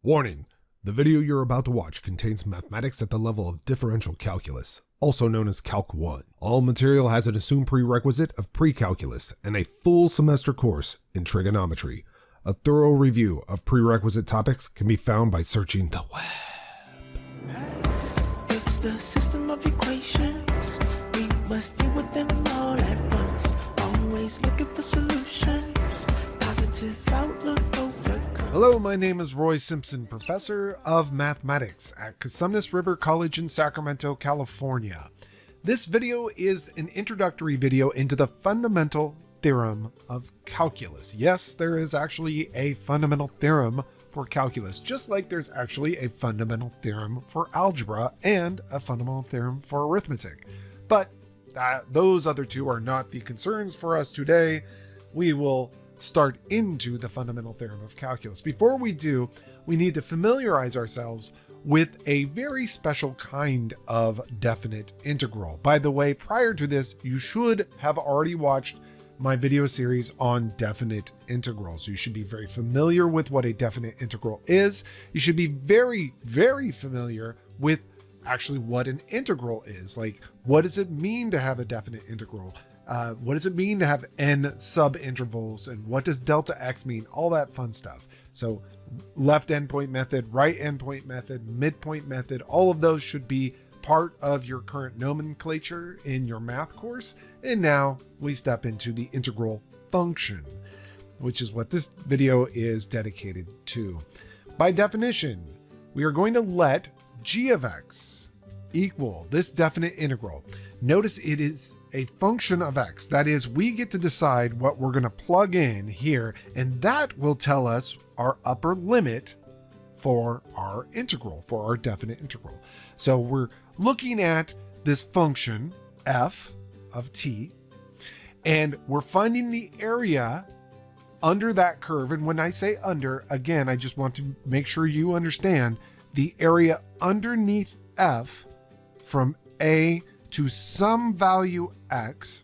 Warning, the video you're about to watch contains mathematics at the level of differential calculus, also known as Calc 1. All material has an assumed prerequisite of pre-calculus and a full semester course in trigonometry. A thorough review of prerequisite topics can be found by searching the web. It's the system of equations. We must deal with them all at once. Always looking for solutions. Positive outlook overcome. Hello, my name is Roy Simpson, professor of mathematics at Cosumnes River College in Sacramento, California. This video is an introductory video into the fundamental theorem of calculus. Yes, there is actually a fundamental theorem for calculus, just like there's actually a fundamental theorem for algebra and a fundamental theorem for arithmetic. But those other two are not the concerns for us today. We will start into the fundamental theorem of calculus. Before we do, we need to familiarize ourselves with a very special kind of definite integral. By the way, prior to this, you should have already watched my video series on definite integrals. You should be very familiar with what a definite integral is. You should be very, very familiar with actually what an integral is. Like, what does it mean to have a definite integral? What does it mean to have n sub-intervals, and what does delta x mean? All that fun stuff. So left endpoint method, right endpoint method, midpoint method, all of those should be part of your current nomenclature in your math course. And now we step into the integral function, which is what this video is dedicated to. By definition, we are going to let g of x equal this definite integral. Notice it is a function of x. That is, we get to decide what we're going to plug in here, and that will tell us our upper limit for our integral, for our definite integral. So we're looking at this function f of t, and we're finding the area under that curve. And when I say under, again, I just want to make sure you understand the area underneath f from a to some value x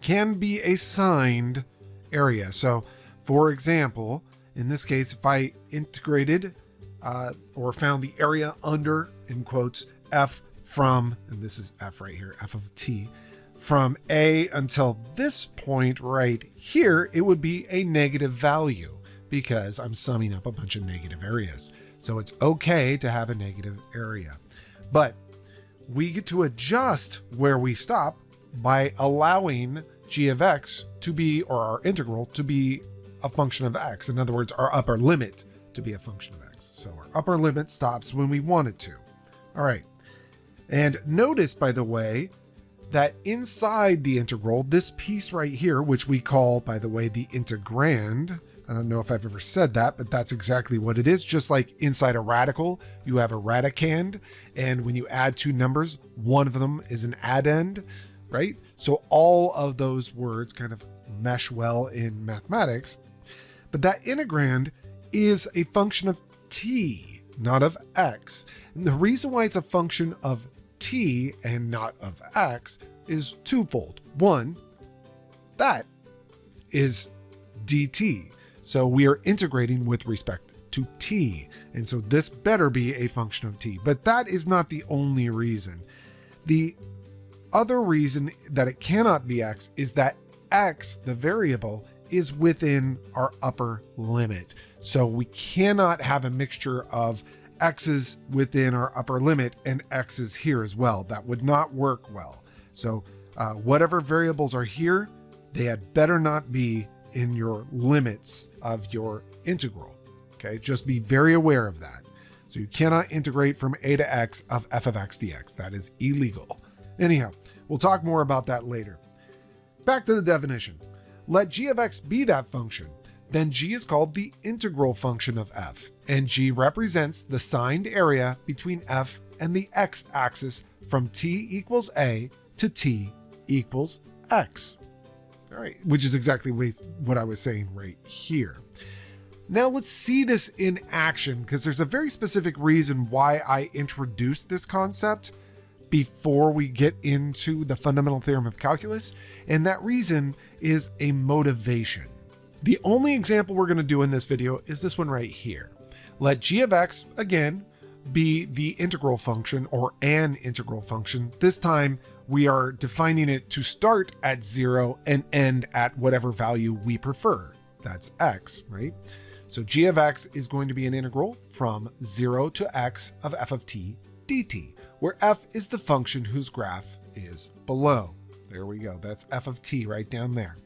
can be a signed area. So for example, in this case, if I integrated or found the area under, in quotes, f from, and this is f right here, f of t, from a until this point right here, it would be a negative value because I'm summing up a bunch of negative areas. So it's okay to have a negative area, but we get to adjust where we stop by allowing g of x to be, or our integral to be, a function of x. In other words, our upper limit to be a function of x. So our upper limit stops when we want it to. All right. And notice, by the way, that inside the integral, this piece right here, which we call, by the way, the integrand. I don't know if I've ever said that, but that's exactly what it is. Just like inside a radical, you have a radicand, and when you add two numbers, one of them is an addend, right? So all of those words kind of mesh well in mathematics. But that integrand is a function of t, not of x. And the reason why it's a function of t and not of x is twofold. One, that is dt. So we are integrating with respect to t. And so this better be a function of t. But that is not the only reason. The other reason that it cannot be x is that x, the variable, is within our upper limit. So we cannot have a mixture of x's within our upper limit and x's here as well. That would not work well. So whatever variables are here, they had better not be in your limits of your integral. Okay, just be very aware of that. So you cannot integrate from a to x of f of x dx. That is illegal. Anyhow, we'll talk more about that later. Back to the definition. Let g of x be that function. Then g is called the integral function of f, and g represents the signed area between f and the x-axis from t equals a to t equals x. All right, which is exactly what I was saying right here. Now let's see this in action, because there's a very specific reason why I introduced this concept before we get into the fundamental theorem of calculus, and that reason is a motivation. The only example we're going to do in this video is this one right here. Let g of x, again, be the integral function or an integral function. This time we are defining it to start at 0 and end at whatever value we prefer. That's x, right? So g of x is going to be an integral from 0 to x of f of t dt, where f is the function whose graph is below. There we go. That's f of t right down there.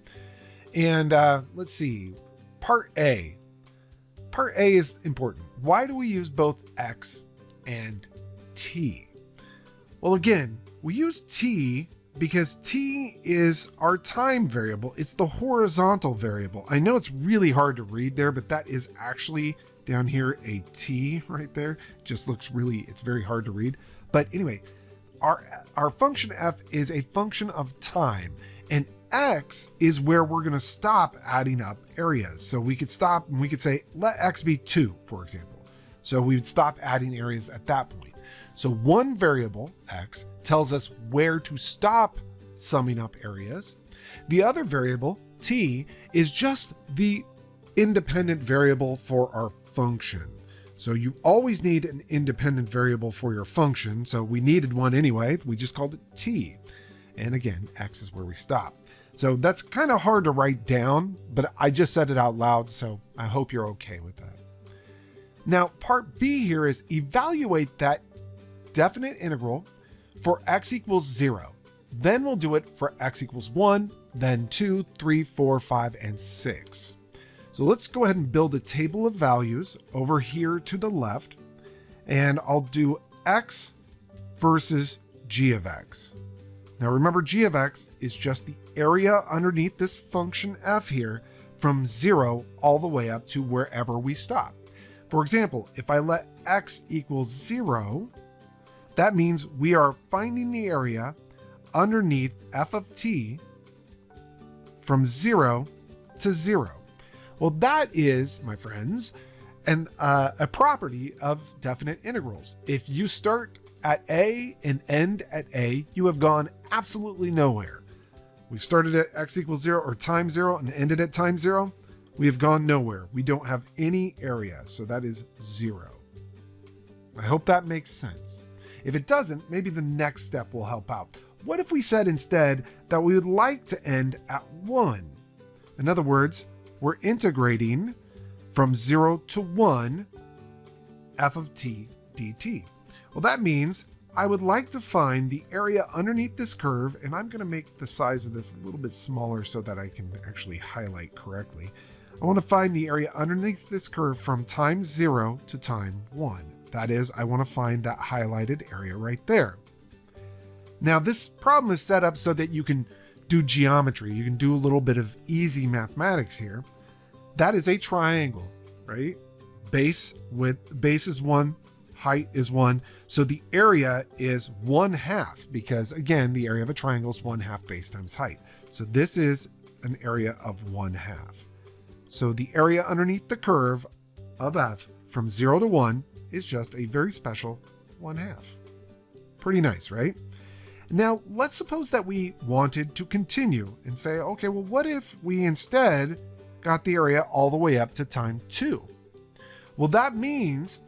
And let's see, part A. Part A is important. Why do we use both x and t? Well, again, we use t because t is our time variable. It's the horizontal variable. I know it's really hard to read there, but that is actually down here a t right there. Just looks really, it's very hard to read. But anyway, our function f is a function of time, and x is where we're going to stop adding up areas. So we could stop and we could say, let x be 2, for example. So we would stop adding areas at that point. So one variable, x, tells us where to stop summing up areas. The other variable, t, is just the independent variable for our function. So you always need an independent variable for your function. So we needed one anyway. We just called it t. And again, x is where we stop. So that's kind of hard to write down, but I just said it out loud, so I hope you're okay with that. Now, part B here is evaluate that definite integral for x equals 0. Then we'll do it for x equals 1, then 2, 3, 4, 5, and 6. So let's go ahead and build a table of values over here to the left, and I'll do x versus g of x. Now remember, g of x is just the area underneath this function f here from 0 all the way up to wherever we stop. For example, if I let x equals 0, that means we are finding the area underneath f of t from 0 to 0. Well, that is, my friends, a property of definite integrals. If you start at a and end at a, you have gone absolutely nowhere. We started at x equals 0 or time 0 and ended at time 0. We have gone nowhere. We don't have any area, so that is 0. I hope that makes sense. If it doesn't, maybe the next step will help out. What if we said instead that we would like to end at 1? In other words, we're integrating from 0 to 1 f of t dt. Well, that means I would like to find the area underneath this curve, and I'm going to make the size of this a little bit smaller so that I can actually highlight correctly. I want to find the area underneath this curve from time 0 to time 1. That is, I want to find that highlighted area right there. Now, this problem is set up so that you can do geometry. You can do a little bit of easy mathematics here. That is a triangle, right? Base is 1, height is 1. So the area is 1/2 because, again, the area of a triangle is 1/2 base times height. So this is an area of 1/2. So the area underneath the curve of f from 0 to 1 is just a very special 1/2. Pretty nice, right? Now, let's suppose that we wanted to continue and say, okay, well, what if we instead got the area all the way up to time 2? Well, that means,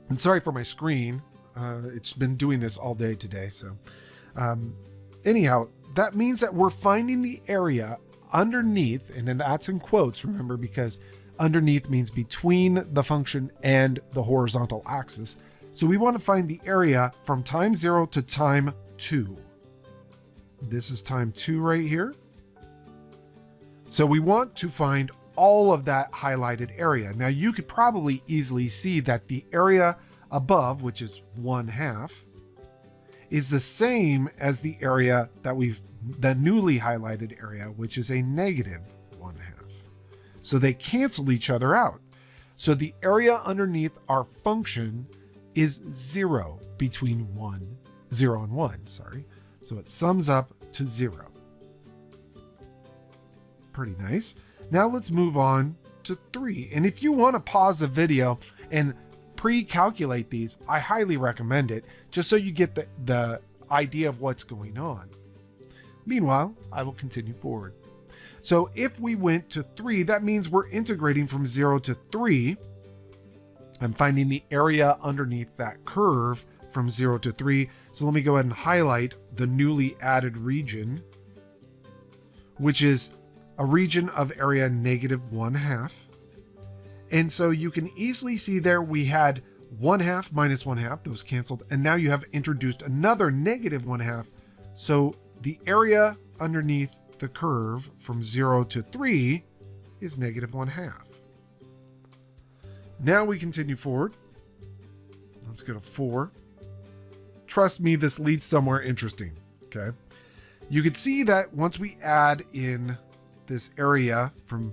and sorry for my screen, it's been doing this all day today. So anyhow, that means that we're finding the area underneath, and then that's in quotes, remember, because underneath means between the function and the horizontal axis. So we want to find the area from time 0 to time 2. This is time 2 right here. So we want to find all of that highlighted area. Now you could probably easily see that the area above, which is 1/2, is the same as the area that the newly highlighted area, which is a negative 1/2. So they cancel each other out. So the area underneath our function is 0 between 0 and 1, sorry. So it sums up to 0. Pretty nice. Now let's move on to 3. And if you want to pause the video and pre-calculate these, I highly recommend it, just so you get the idea of what's going on. Meanwhile, I will continue forward. So if we went to 3, that means we're integrating from 0 to 3. I'm finding the area underneath that curve from 0 to 3. So let me go ahead and highlight the newly added region, which is a region of area -1/2. And so you can easily see there we had 1/2 minus 1/2, those canceled. And now you have introduced another -1/2. So the area underneath the curve from 0 to 3 is -1/2. Now we continue forward. Let's go to 4. Trust me, this leads somewhere interesting. Okay. You can see that once we add in this area from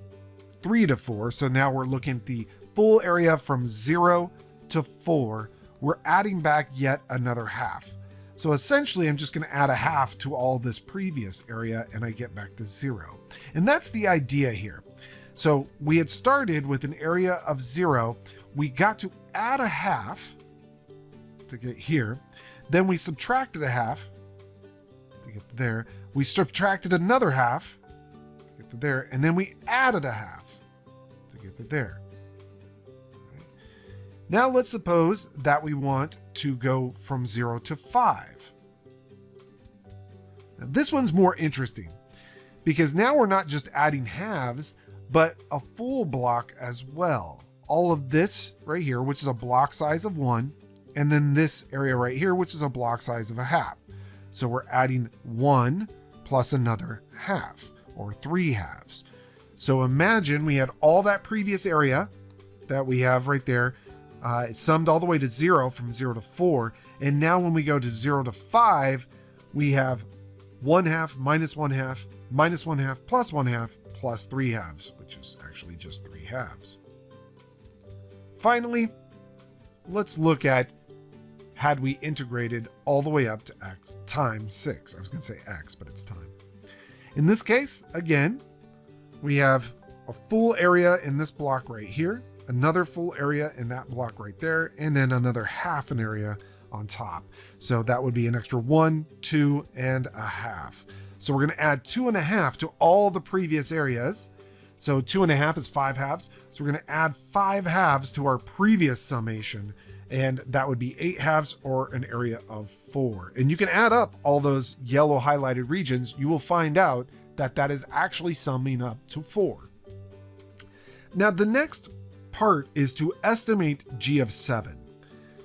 3 to 4, so now we're looking at the full area from 0 to 4, we're adding back yet another half. So essentially, I'm just going to add a half to all this previous area and I get back to 0. And that's the idea here. So we had started with an area of 0. We got to add a half to get here. Then we subtracted a half to get there. We subtracted another half to get to there. And then we added a half to get to there. Right. Now let's suppose that we want to go from 0 to 5. Now this one's more interesting because now we're not just adding halves, but a full block as well. All of this right here, which is a block size of 1, and then this area right here, which is a block size of a half. So we're adding 1 plus another half, or 3 halves. So imagine we had all that previous area that we have right there. It summed all the way to 0 from 0 to 4. And now when we go to 0 to 5, we have 1/2 minus 1/2 minus 1/2 plus 1/2 plus 3 halves, which is actually just 3 halves. Finally, let's look at had we integrated all the way up to x times 6. I was going to say x, but it's time. In this case, again, we have a full area in this block right here, another full area in that block right there, and then another half an area on top. So that would be an extra 1, 2, and a half. So we're going to add 2.5 to all the previous areas. So 2.5 is 5 halves. So we're going to add 5 halves to our previous summation. And that would be 8 halves, or an area of 4. And you can add up all those yellow highlighted regions. You will find out that that is actually summing up to 4. Now the next part is to estimate g of 7.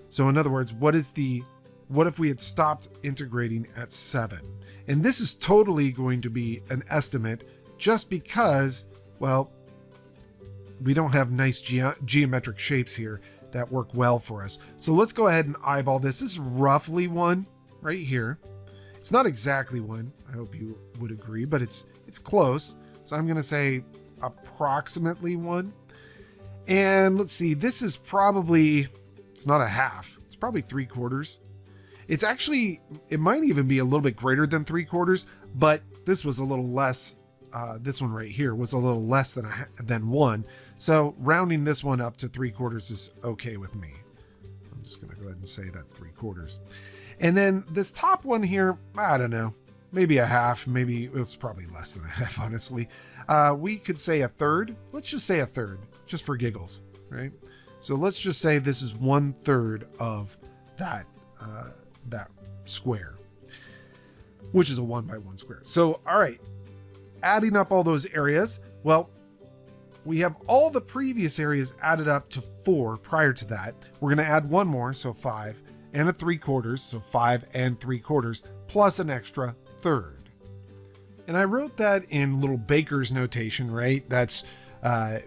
So in other words, what if we had stopped integrating at 7? And this is totally going to be an estimate just because, well, we don't have nice geometric shapes here that work well for us. So let's go ahead and eyeball this. This is roughly 1 right here. It's not exactly 1. I hope you would agree, but it's close. So I'm going to say approximately 1. And let's see, this is probably, it's not a half. It's probably 3/4. It's actually, it might even be a little bit greater than 3/4, but this was a little less. This one right here was a little less than 1. So rounding this one up to 3/4 is okay with me. I'm just going to go ahead and say that's 3/4. And then this top one here, I don't know, maybe a half, maybe it's probably less than a half, honestly. We could say a third. Let's just say a third, just for giggles, right? So let's just say this is 1/3 of that, that square, which is a 1 by 1 square. So, all right. Adding up all those areas, well, we have all the previous areas added up to 4 prior to that. We're going to add one more, so 5, and a 3/4, so 5 and 3/4, plus an extra third. And I wrote that in little baker's notation, right? That's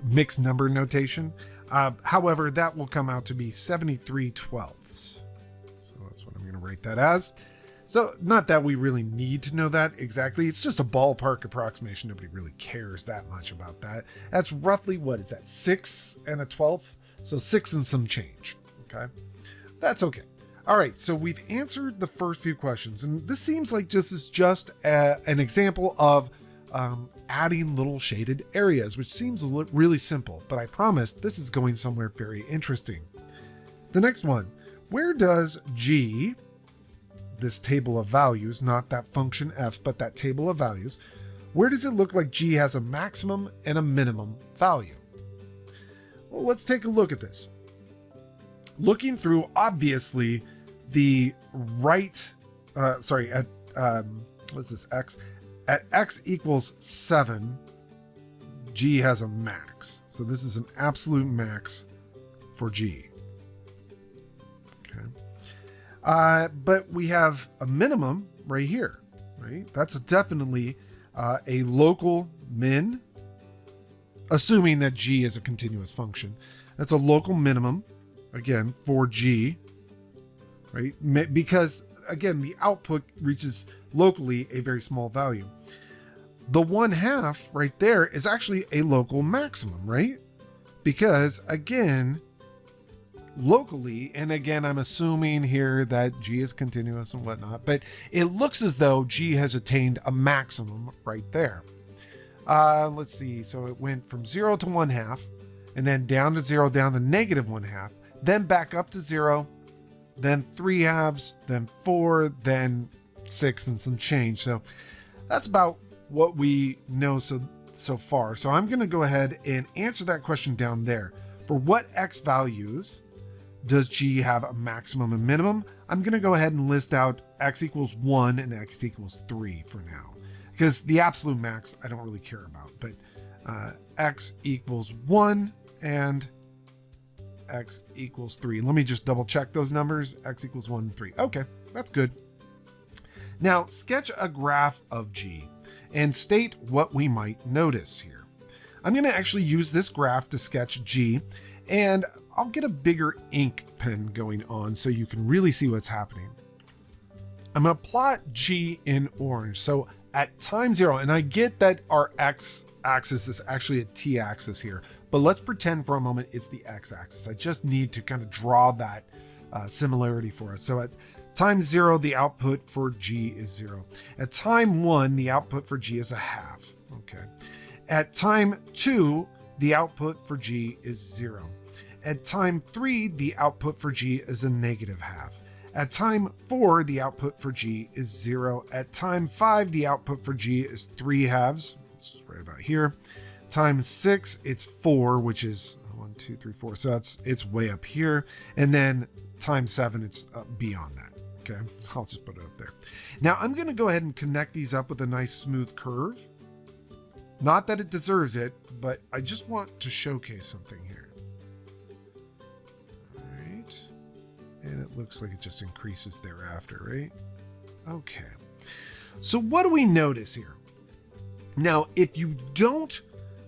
mixed number notation. However, that will come out to be 73/12. So that's what I'm going to write that as. So not that we really need to know that exactly. It's just a ballpark approximation. Nobody really cares that much about that. That's roughly, what is that, 6 1/12? So 6 and some change. Okay, that's okay. All right, so we've answered the first few questions, and this seems like this is just an example of adding little shaded areas, which seems really simple, but I promise this is going somewhere very interesting. The next one, where does g, this table of values, not that function f, but that table of values, where does it look like g has a maximum and a minimum value? Well, let's take a look at this. looking through, obviously, the right, at, what's this, x? At x equals 7, g has a max. So this is an absolute max for g. Okay. But we have a minimum right here, right? That's definitely a local min, assuming that g is a continuous function. That's a local minimum, again, for g, right? Because, again, the output reaches locally a very small value. The 1/2 right there is actually a local maximum, right? Because, again, locally, and again, I'm assuming here that g is continuous and whatnot, but it looks as though g has attained a maximum right there. Let's see. So it went from 0 to 1/2, and then down to 0, down to -1/2, then back up to 0, then 3/2, then 4, then 6 and some change. So that's about what we know so far. So I'm going to go ahead and answer that question down there. For what x values does g have a maximum and minimum? I'm going to go ahead and list out x equals 1 and x equals 3 for now, because the absolute max I don't really care about, but x equals 1 and x equals 3. Let me just double check those numbers. X equals 1 and 3. Okay, that's good. Now sketch a graph of g and state what we might notice here. I'm going to actually use this graph to sketch g, and I'll get a bigger ink pen going on so you can really see what's happening. I'm going to plot g in orange. So at time 0, and I get that our x-axis is actually a t-axis here, but let's pretend for a moment it's the x-axis. I just need to kind of draw that similarity for us. So at time 0, the output for g is 0. At time 1, the output for g is 1/2. Okay. At time 2, the output for g is 0. At time 3, the output for g is a -1/2. At time 4, the output for g is 0. At time 5, the output for g is 3/2. This is right about here. Time 6, it's 4, which is 1, 2, 3, 4. So it's way up here. And then time 7, it's beyond that. Okay, so I'll just put it up there. Now I'm going to go ahead and connect these up with a nice smooth curve. Not that it deserves it, but I just want to showcase something here. All right. And it looks like it just increases thereafter, right? Okay. So what do we notice here? Now, if you don't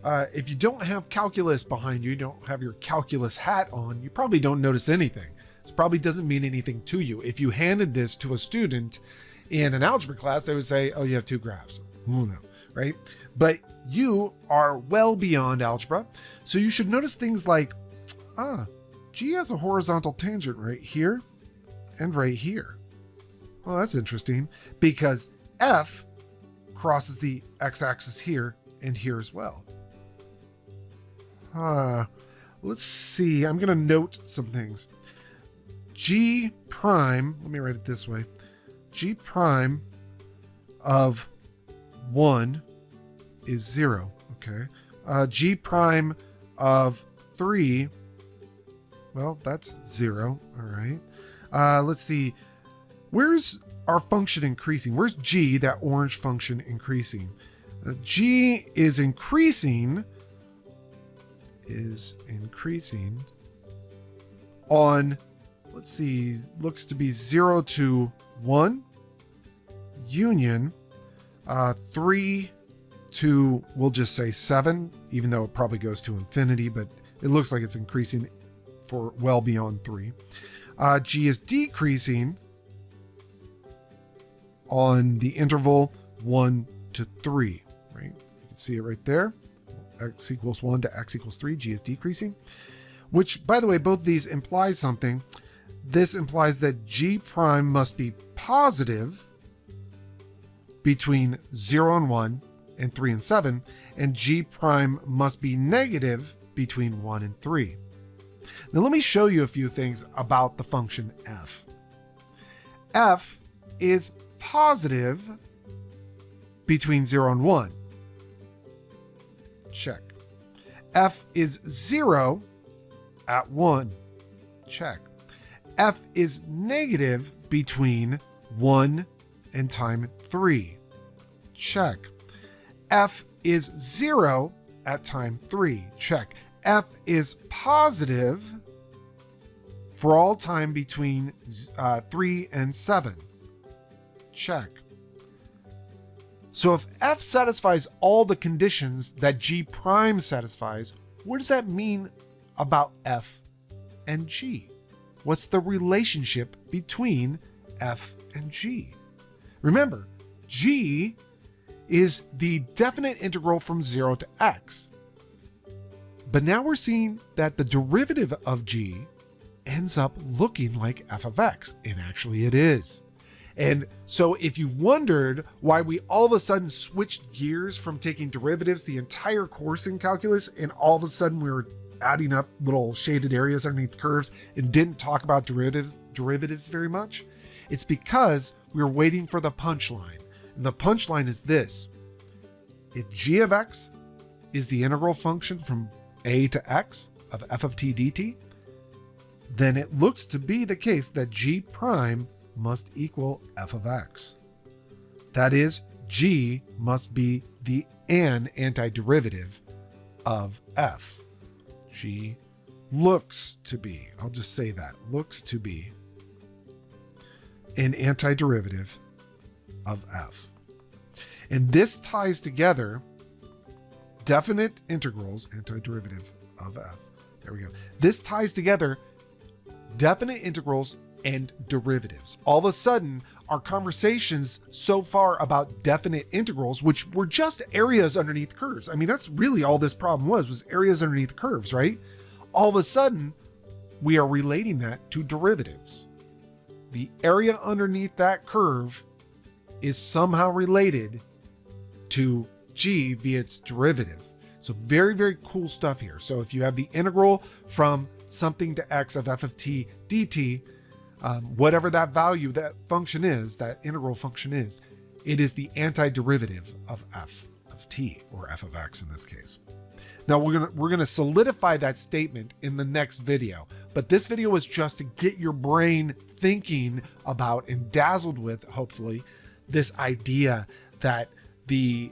have calculus behind you, you don't have your calculus hat on, you probably don't notice anything. This probably doesn't mean anything to you. If you handed this to a student in an algebra class, they would say, oh, you have 2 graphs. Oh, no, right? But you are well beyond algebra. So you should notice things like, G has a horizontal tangent right here and right here. Well, that's interesting because F crosses the x-axis here and here as well. Let's see. I'm going to note some things. G prime, let me write it this way. G prime of 1 is 0. Okay. G prime of 3, well, that's 0. All right. Let's see. Where's our function increasing? Where's G, that orange function, increasing? G is increasing on, let's see, looks to be 0 to 1, union, 3 to, we'll just say 7, even though it probably goes to infinity, but it looks like it's increasing for well beyond 3. G is decreasing on the interval 1 to 3, right? You can see it right there. X equals 1 to x equals 3. G is decreasing, which, by the way, both of these imply something. This implies that G prime must be positive between 0 and 1 and 3 and 7, and G prime must be negative between 1 and 3. Now let me show you a few things about the function f. F is positive between 0 and 1. Check. F is 0 at 1. Check. f is negative between 1 and time 3. Check. F is 0 at time 3. Check. F is positive for all time between 3 and 7. Check. So if f satisfies all the conditions that g prime satisfies, what does that mean about f and g? What's the relationship between f and g? Remember, g is the definite integral from 0 to x. But now we're seeing that the derivative of g ends up looking like f of x, and actually it is. And so if you've wondered why we all of a sudden switched gears from taking derivatives the entire course in calculus, and all of a sudden we were adding up little shaded areas underneath curves and didn't talk about derivatives very much, it's because we were waiting for the punchline. And the punchline is this: if g of x is the integral function from a to x of f of t dt, then it looks to be the case that g prime must equal f of x. That is, g must be an antiderivative of f. G looks to be, I'll just say that, looks to be an antiderivative of f. And this ties together definite integrals, antiderivative of f. There we go. This ties together definite integrals and derivatives. All of a sudden, our conversations so far about definite integrals, which were just areas underneath curves. I mean, that's really all this problem was areas underneath curves, right? All of a sudden, we are relating that to derivatives. The area underneath that curve is somehow related to g via its derivative. So very, very cool stuff here. So if you have the integral from something to x of f of t dt, whatever that value, that function is, that integral function is, it is the antiderivative of f of t, or f of x in this case. Now we're gonna solidify that statement in the next video, but this video was just to get your brain thinking about and dazzled with, hopefully, this idea that the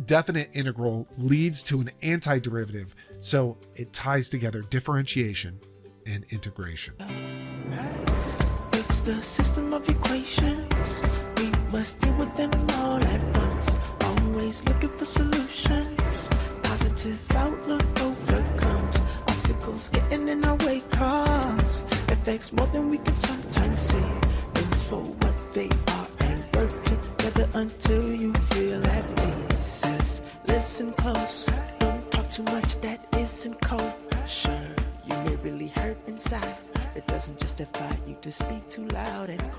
definite integral leads to an antiderivative, so it ties together differentiation and integration. It's the system of equations. We must deal with them all at once. Always looking for solutions. Positive outlook overcomes obstacles getting in our way, cause affects more than we can sometimes see. Things for what they are and work together until you feel at peace. Just listen close. Don't talk too much that isn't kosher. You may really hurt inside. It doesn't justify you to speak too loud and